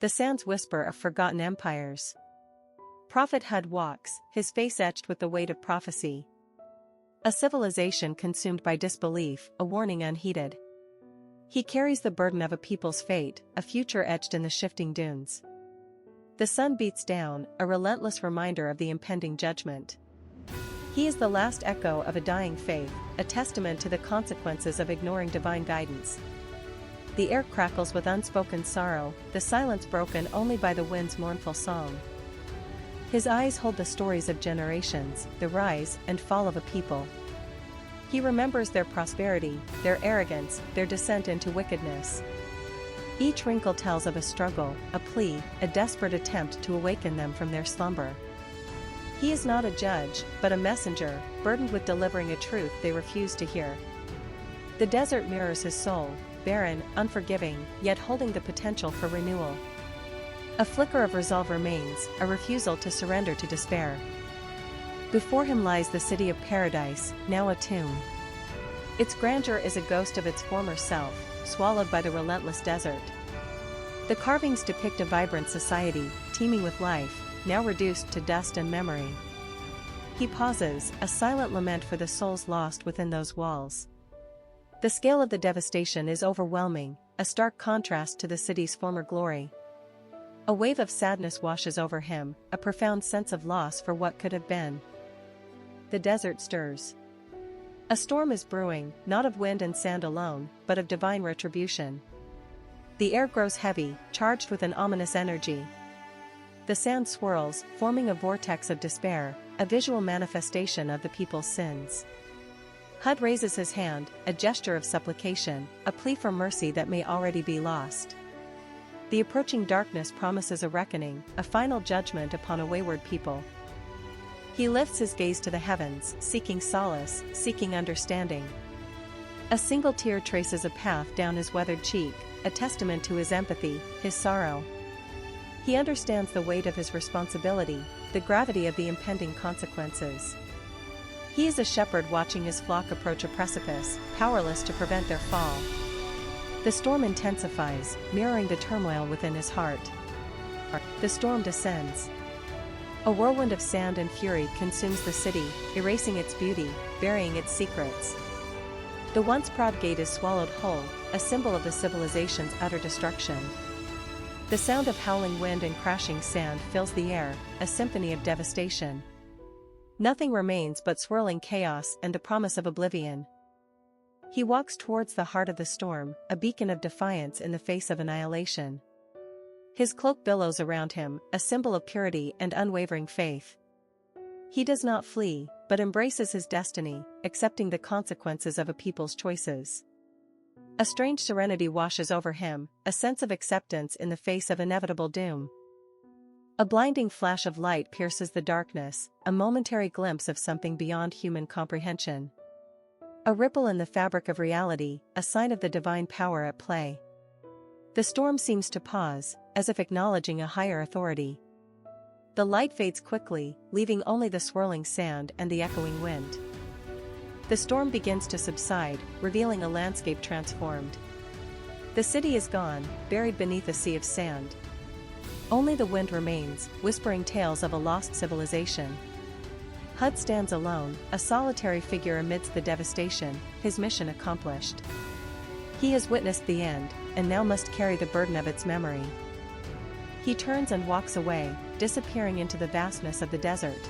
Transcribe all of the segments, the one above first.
The sands whisper of forgotten empires. Prophet Hud walks, his face etched with the weight of prophecy. A civilization consumed by disbelief, a warning unheeded. He carries the burden of a people's fate, a future etched in the shifting dunes. The sun beats down, a relentless reminder of the impending judgment. He is the last echo of a dying faith, a testament to the consequences of ignoring divine guidance. The air crackles with unspoken sorrow, the silence broken only by the wind's mournful song. His eyes hold the stories of generations, the rise and fall of a people. He remembers their prosperity, their arrogance, their descent into wickedness. Each wrinkle tells of a struggle, a plea, a desperate attempt to awaken them from their slumber. He is not a judge, but a messenger, burdened with delivering a truth they refuse to hear. The desert mirrors his soul, barren, unforgiving, yet holding the potential for renewal. A flicker of resolve remains, a refusal to surrender to despair. Before him lies the city of paradise, now a tomb. Its grandeur is a ghost of its former self, swallowed by the relentless desert. The carvings depict a vibrant society, teeming with life, now reduced to dust and memory. He pauses, a silent lament for the souls lost within those walls. The scale of the devastation is overwhelming, a stark contrast to the city's former glory. A wave of sadness washes over him, a profound sense of loss for what could have been. The desert stirs. A storm is brewing, not of wind and sand alone, but of divine retribution. The air grows heavy, charged with an ominous energy. The sand swirls, forming a vortex of despair, a visual manifestation of the people's sins. Hud raises his hand, a gesture of supplication, a plea for mercy that may already be lost. The approaching darkness promises a reckoning, a final judgment upon a wayward people. He lifts his gaze to the heavens, seeking solace, seeking understanding. A single tear traces a path down his weathered cheek, a testament to his empathy, his sorrow. He understands the weight of his responsibility, the gravity of the impending consequences. He is a shepherd watching his flock approach a precipice, powerless to prevent their fall. The storm intensifies, mirroring the turmoil within his heart. The storm descends. A whirlwind of sand and fury consumes the city, erasing its beauty, burying its secrets. The once proud gate is swallowed whole, a symbol of the civilization's utter destruction. The sound of howling wind and crashing sand fills the air, a symphony of devastation. Nothing remains but swirling chaos and the promise of oblivion. He walks towards the heart of the storm, a beacon of defiance in the face of annihilation. His cloak billows around him, a symbol of purity and unwavering faith. He does not flee, but embraces his destiny, accepting the consequences of a people's choices. A strange serenity washes over him, a sense of acceptance in the face of inevitable doom. A blinding flash of light pierces the darkness, a momentary glimpse of something beyond human comprehension. A ripple in the fabric of reality, a sign of the divine power at play. The storm seems to pause, as if acknowledging a higher authority. The light fades quickly, leaving only the swirling sand and the echoing wind. The storm begins to subside, revealing a landscape transformed. The city is gone, buried beneath a sea of sand. Only the wind remains, whispering tales of a lost civilization. Hud stands alone, a solitary figure amidst the devastation, his mission accomplished. He has witnessed the end, and now must carry the burden of its memory. He turns and walks away, disappearing into the vastness of the desert.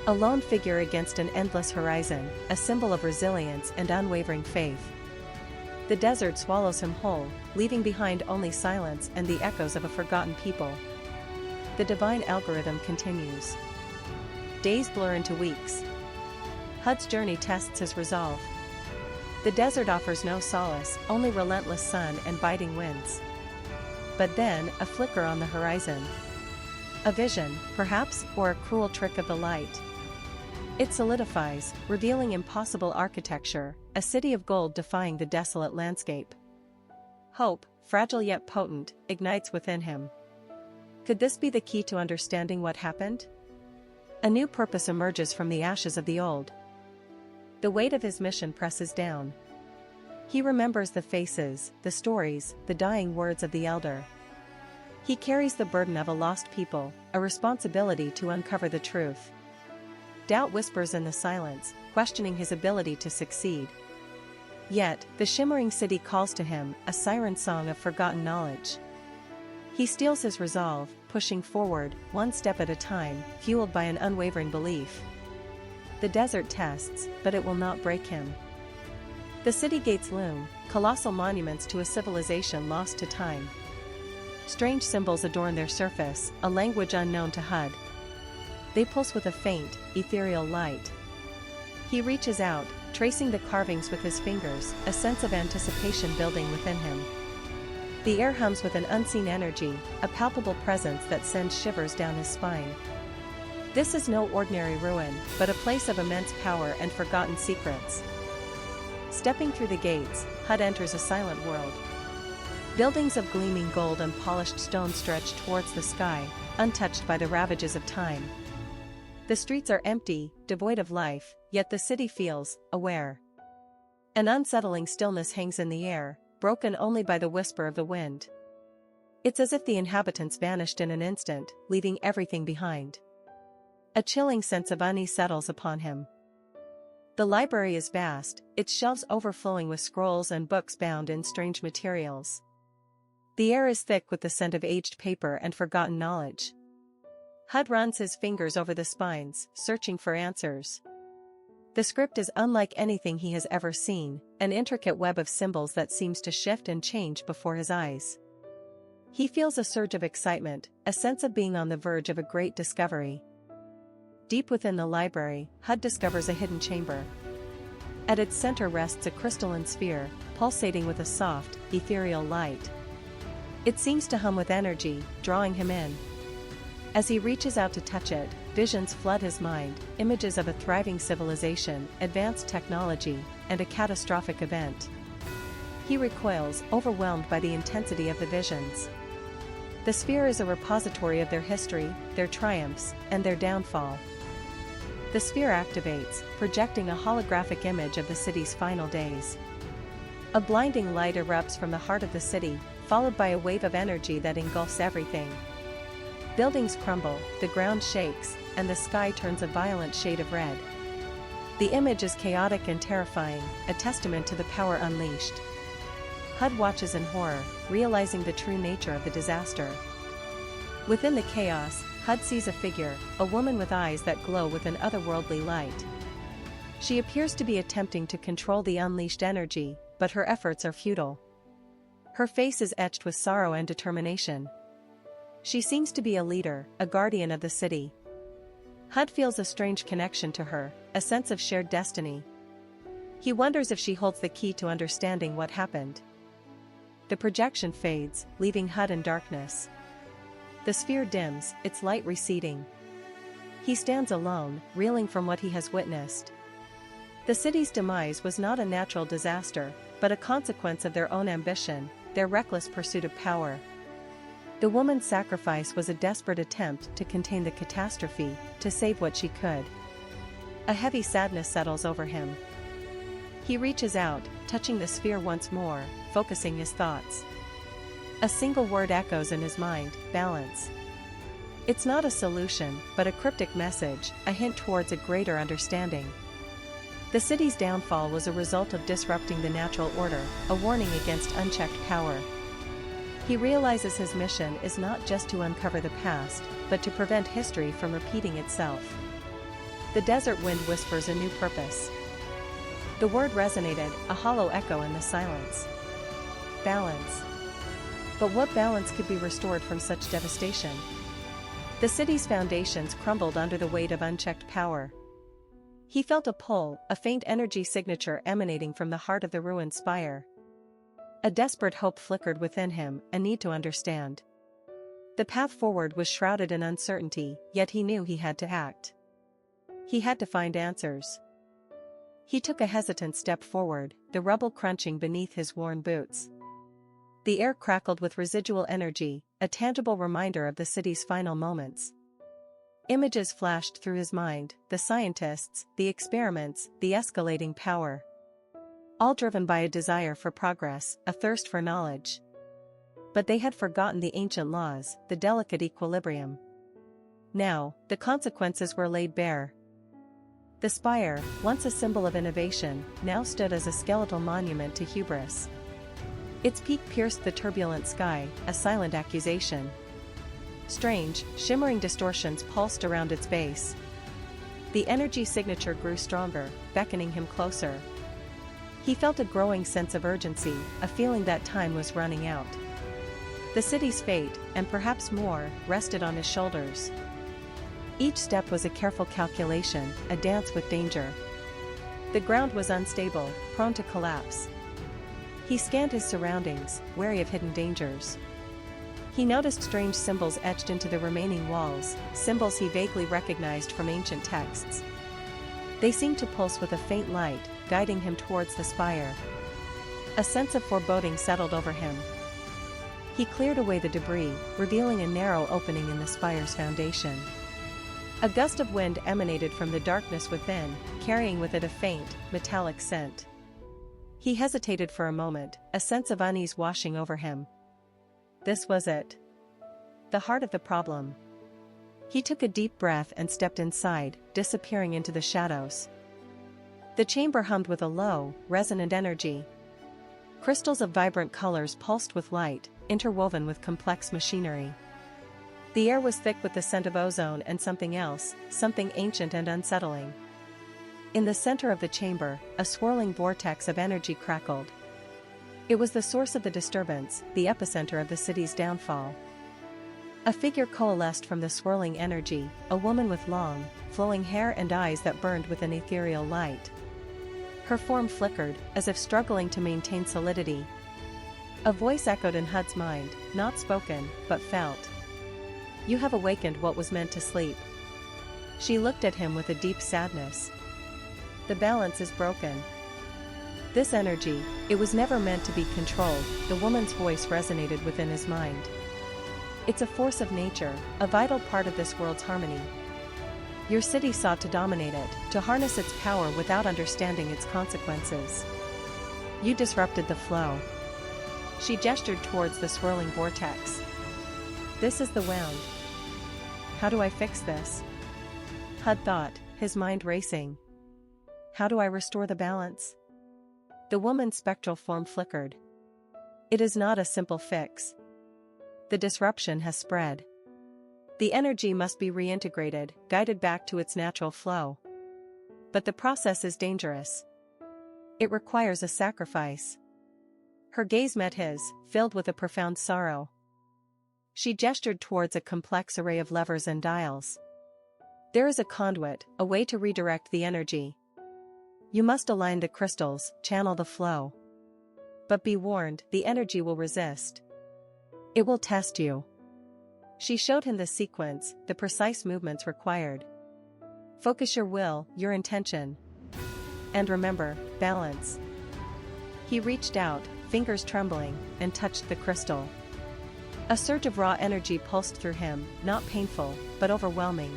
A lone figure against an endless horizon, a symbol of resilience and unwavering faith. The desert swallows him whole, leaving behind only silence and the echoes of a forgotten people. The divine algorithm continues. Days blur into weeks. Hud's journey tests his resolve. The desert offers no solace, only relentless sun and biting winds. But then, a flicker on the horizon. A vision, perhaps, or a cruel trick of the light. It solidifies, revealing impossible architecture, a city of gold defying the desolate landscape. Hope, fragile yet potent, ignites within him. Could this be the key to understanding what happened? A new purpose emerges from the ashes of the old. The weight of his mission presses down. He remembers the faces, the stories, the dying words of the elder. He carries the burden of a lost people, a responsibility to uncover the truth. Doubt whispers in the silence, questioning his ability to succeed. Yet, the shimmering city calls to him, a siren song of forgotten knowledge. He steels his resolve, pushing forward, one step at a time, fueled by an unwavering belief. The desert tests, but it will not break him. The city gates loom, colossal monuments to a civilization lost to time. Strange symbols adorn their surface, a language unknown to Hud. They pulse with a faint, ethereal light. He reaches out, tracing the carvings with his fingers, a sense of anticipation building within him. The air hums with an unseen energy, a palpable presence that sends shivers down his spine. This is no ordinary ruin, but a place of immense power and forgotten secrets. Stepping through the gates, Hud enters a silent world. Buildings of gleaming gold and polished stone stretch towards the sky, untouched by the ravages of time. The streets are empty, devoid of life, yet the city feels aware. An unsettling stillness hangs in the air, broken only by the whisper of the wind. It's as if the inhabitants vanished in an instant, leaving everything behind. A chilling sense of unease settles upon him. The library is vast, its shelves overflowing with scrolls and books bound in strange materials. The air is thick with the scent of aged paper and forgotten knowledge. Hud runs his fingers over the spines, searching for answers. The script is unlike anything he has ever seen, an intricate web of symbols that seems to shift and change before his eyes. He feels a surge of excitement, a sense of being on the verge of a great discovery. Deep within the library, Hud discovers a hidden chamber. At its center rests a crystalline sphere, pulsating with a soft, ethereal light. It seems to hum with energy, drawing him in. As he reaches out to touch it, visions flood his mind, images of a thriving civilization, advanced technology, and a catastrophic event. He recoils, overwhelmed by the intensity of the visions. The sphere is a repository of their history, their triumphs, and their downfall. The sphere activates, projecting a holographic image of the city's final days. A blinding light erupts from the heart of the city, followed by a wave of energy that engulfs everything. Buildings crumble, the ground shakes, and the sky turns a violent shade of red. The image is chaotic and terrifying, a testament to the power unleashed. Hud watches in horror, realizing the true nature of the disaster. Within the chaos, Hud sees a figure, a woman with eyes that glow with an otherworldly light. She appears to be attempting to control the unleashed energy, but her efforts are futile. Her face is etched with sorrow and determination. She seems to be a leader, a guardian of the city. Hud feels a strange connection to her, a sense of shared destiny. He wonders if she holds the key to understanding what happened. The projection fades, leaving Hud in darkness. The sphere dims, its light receding. He stands alone, reeling from what he has witnessed. The city's demise was not a natural disaster, but a consequence of their own ambition, their reckless pursuit of power. The woman's sacrifice was a desperate attempt to contain the catastrophe, to save what she could. A heavy sadness settles over him. He reaches out, touching the sphere once more, focusing his thoughts. A single word echoes in his mind: balance. It's not a solution, but a cryptic message, a hint towards a greater understanding. The city's downfall was a result of disrupting the natural order, a warning against unchecked power. He realizes his mission is not just to uncover the past, but to prevent history from repeating itself. The desert wind whispers a new purpose. The word resonated, a hollow echo in the silence. Balance. But what balance could be restored from such devastation? The city's foundations crumbled under the weight of unchecked power. He felt a pull, a faint energy signature emanating from the heart of the ruined spire. A desperate hope flickered within him, a need to understand. The path forward was shrouded in uncertainty, yet he knew he had to act. He had to find answers. He took a hesitant step forward, the rubble crunching beneath his worn boots. The air crackled with residual energy, a tangible reminder of the city's final moments. Images flashed through his mind, the scientists, the experiments, the escalating power. All driven by a desire for progress, a thirst for knowledge. But they had forgotten the ancient laws, the delicate equilibrium. Now, the consequences were laid bare. The spire, once a symbol of innovation, now stood as a skeletal monument to hubris. Its peak pierced the turbulent sky, a silent accusation. Strange, shimmering distortions pulsed around its base. The energy signature grew stronger, beckoning him closer. He felt a growing sense of urgency, a feeling that time was running out. The city's fate, and perhaps more, rested on his shoulders. Each step was a careful calculation, a dance with danger. The ground was unstable, prone to collapse. He scanned his surroundings, wary of hidden dangers. He noticed strange symbols etched into the remaining walls, symbols he vaguely recognized from ancient texts. They seemed to pulse with a faint light, guiding him towards the spire. A sense of foreboding settled over him. He cleared away the debris, revealing a narrow opening in the spire's foundation. A gust of wind emanated from the darkness within, carrying with it a faint, metallic scent. He hesitated for a moment, a sense of unease washing over him. This was it. The heart of the problem. He took a deep breath and stepped inside, disappearing into the shadows. The chamber hummed with a low, resonant energy. Crystals of vibrant colors pulsed with light, interwoven with complex machinery. The air was thick with the scent of ozone and something else, something ancient and unsettling. In the center of the chamber, a swirling vortex of energy crackled. It was the source of the disturbance, the epicenter of the city's downfall. A figure coalesced from the swirling energy, a woman with long, flowing hair and eyes that burned with an ethereal light. Her form flickered, as if struggling to maintain solidity. A voice echoed in Hud's mind, not spoken, but felt. "You have awakened what was meant to sleep." She looked at him with a deep sadness. "The balance is broken." This energy, it was never meant to be controlled, the woman's voice resonated within his mind. "It's a force of nature, a vital part of this world's harmony. Your city sought to dominate it, to harness its power without understanding its consequences. You disrupted the flow." She gestured towards the swirling vortex. "This is the wound. How do I fix this?" Hud thought, his mind racing. "How do I restore the balance?" The woman's spectral form flickered. "It is not a simple fix. The disruption has spread. The energy must be reintegrated, guided back to its natural flow. But the process is dangerous. It requires a sacrifice." Her gaze met his, filled with a profound sorrow. She gestured towards a complex array of levers and dials. "There is a conduit, a way to redirect the energy. You must align the crystals, channel the flow. But be warned, the energy will resist. It will test you." She showed him the sequence, the precise movements required. "Focus your will, your intention. And remember, balance." He reached out, fingers trembling, and touched the crystal. A surge of raw energy pulsed through him, not painful, but overwhelming.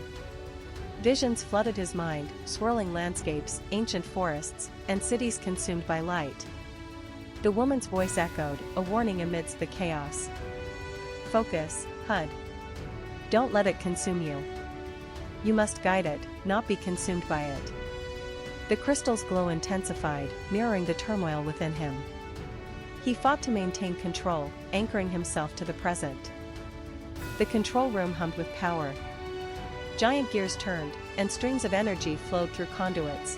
Visions flooded his mind, swirling landscapes, ancient forests, and cities consumed by light. The woman's voice echoed, a warning amidst the chaos. "Focus, Hud. Don't let it consume you. You must guide it, not be consumed by it." The crystal's glow intensified, mirroring the turmoil within him. He fought to maintain control, anchoring himself to the present. The control room hummed with power. Giant gears turned, and strings of energy flowed through conduits.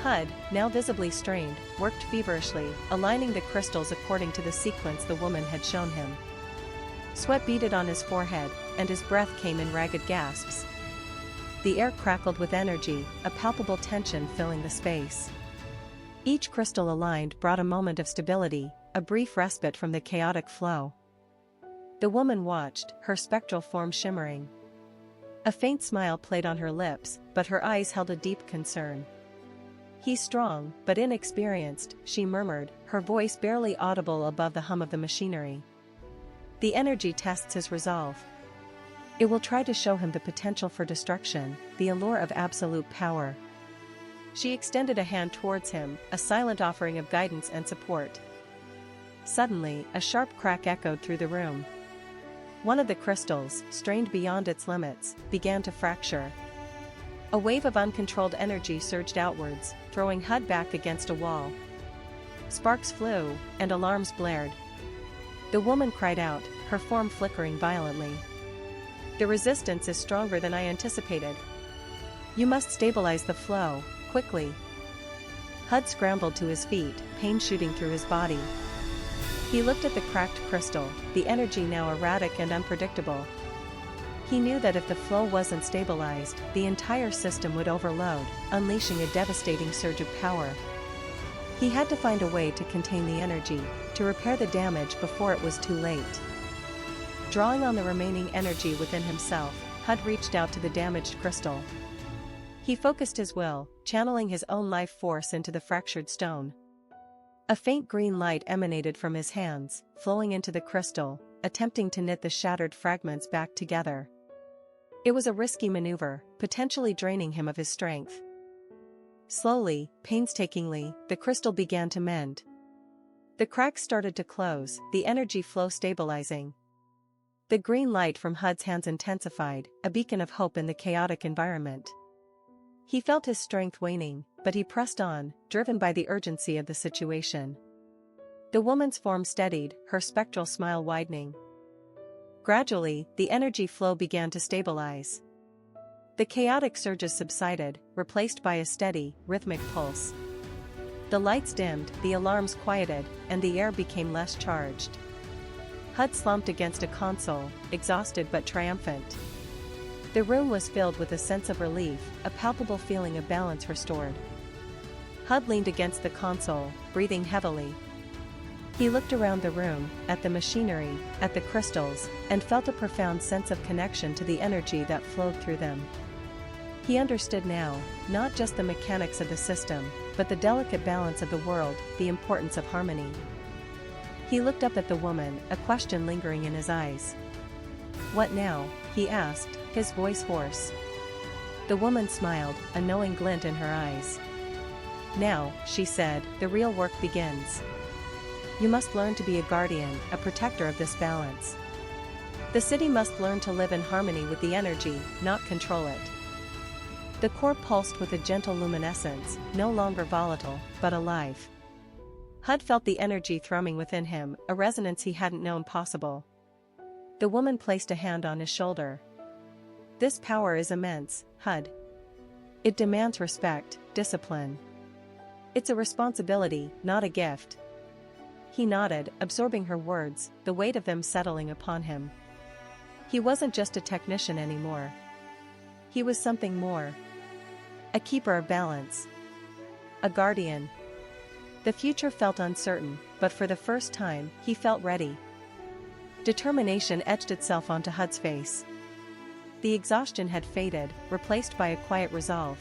Hud, now visibly strained, worked feverishly, aligning the crystals according to the sequence the woman had shown him. Sweat beaded on his forehead, and his breath came in ragged gasps. The air crackled with energy, a palpable tension filling the space. Each crystal aligned brought a moment of stability, a brief respite from the chaotic flow. The woman watched, her spectral form shimmering. A faint smile played on her lips, but her eyes held a deep concern. "He's strong, but inexperienced," she murmured, her voice barely audible above the hum of the machinery. "The energy tests his resolve. It will try to show him the potential for destruction, the allure of absolute power." She extended a hand towards him, a silent offering of guidance and support. Suddenly, a sharp crack echoed through the room. One of the crystals, strained beyond its limits, began to fracture. A wave of uncontrolled energy surged outwards, throwing Hud back against a wall. Sparks flew, and alarms blared. The woman cried out, her form flickering violently. "The resistance is stronger than I anticipated. You must stabilize the flow, quickly." Hud scrambled to his feet, pain shooting through his body. He looked at the cracked crystal, the energy now erratic and unpredictable. He knew that if the flow wasn't stabilized, the entire system would overload, unleashing a devastating surge of power. He had to find a way to contain the energy, to repair the damage before it was too late. Drawing on the remaining energy within himself, Hud reached out to the damaged crystal. He focused his will, channeling his own life force into the fractured stone. A faint green light emanated from his hands, flowing into the crystal, attempting to knit the shattered fragments back together. It was a risky maneuver, potentially draining him of his strength. Slowly, painstakingly, the crystal began to mend. The cracks started to close, the energy flow stabilizing. The green light from Hud's hands intensified, a beacon of hope in the chaotic environment. He felt his strength waning, but he pressed on, driven by the urgency of the situation. The woman's form steadied, her spectral smile widening. Gradually, the energy flow began to stabilize. The chaotic surges subsided, replaced by a steady, rhythmic pulse. The lights dimmed, the alarms quieted, and the air became less charged. Hud slumped against a console, exhausted but triumphant. The room was filled with a sense of relief, a palpable feeling of balance restored. Hud leaned against the console, breathing heavily. He looked around the room, at the machinery, at the crystals, and felt a profound sense of connection to the energy that flowed through them. He understood now, not just the mechanics of the system, but the delicate balance of the world, the importance of harmony. He looked up at the woman, a question lingering in his eyes. "What now?" he asked, his voice hoarse. The woman smiled, a knowing glint in her eyes. "Now," she said, "the real work begins. You must learn to be a guardian, a protector of this balance. The city must learn to live in harmony with the energy, not control it." The core pulsed with a gentle luminescence, no longer volatile, but alive. Hud felt the energy thrumming within him, a resonance he hadn't known possible. The woman placed a hand on his shoulder. "This power is immense, Hud. It demands respect, discipline. It's a responsibility, not a gift." He nodded, absorbing her words, the weight of them settling upon him. He wasn't just a technician anymore. He was something more. A keeper of balance. A guardian. The future felt uncertain, but for the first time, he felt ready. Determination etched itself onto Hud's face. The exhaustion had faded, replaced by a quiet resolve.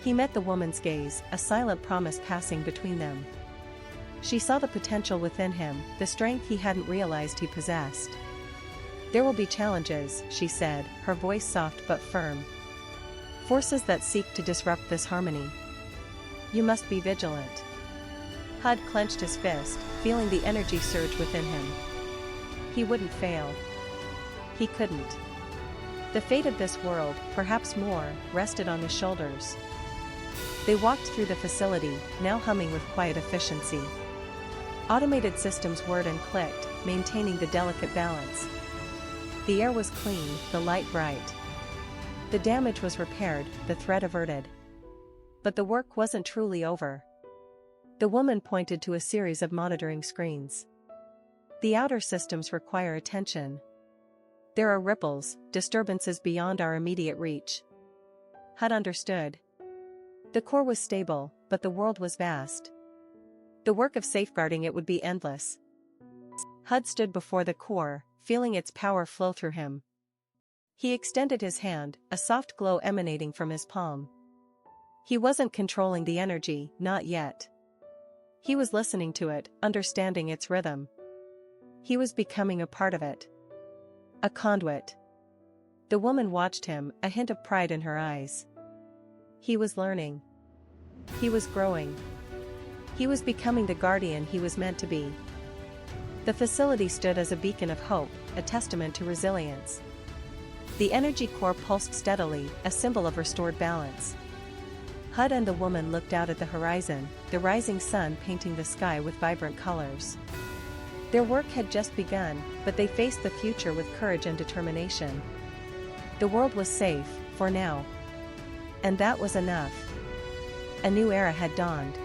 He met the woman's gaze, a silent promise passing between them. She saw the potential within him, the strength he hadn't realized he possessed. "There will be challenges," she said, her voice soft but firm. "Forces that seek to disrupt this harmony. You must be vigilant." Hud clenched his fist, feeling the energy surge within him. He wouldn't fail. He couldn't. The fate of this world, perhaps more, rested on his shoulders. They walked through the facility, now humming with quiet efficiency. Automated systems whirred and clicked, maintaining the delicate balance. The air was clean, the light bright. The damage was repaired, the threat averted. But the work wasn't truly over. The woman pointed to a series of monitoring screens. "The outer systems require attention. There are ripples, disturbances beyond our immediate reach." Hud understood. The core was stable, but the world was vast. The work of safeguarding it would be endless. Hud stood before the core, feeling its power flow through him. He extended his hand, a soft glow emanating from his palm. He wasn't controlling the energy, not yet. He was listening to it, understanding its rhythm. He was becoming a part of it. A conduit. The woman watched him, a hint of pride in her eyes. He was learning. He was growing. He was becoming the guardian he was meant to be. The facility stood as a beacon of hope, a testament to resilience. The energy core pulsed steadily, a symbol of restored balance. Hud and the woman looked out at the horizon, the rising sun painting the sky with vibrant colors. Their work had just begun, but they faced the future with courage and determination. The world was safe, for now. And that was enough. A new era had dawned.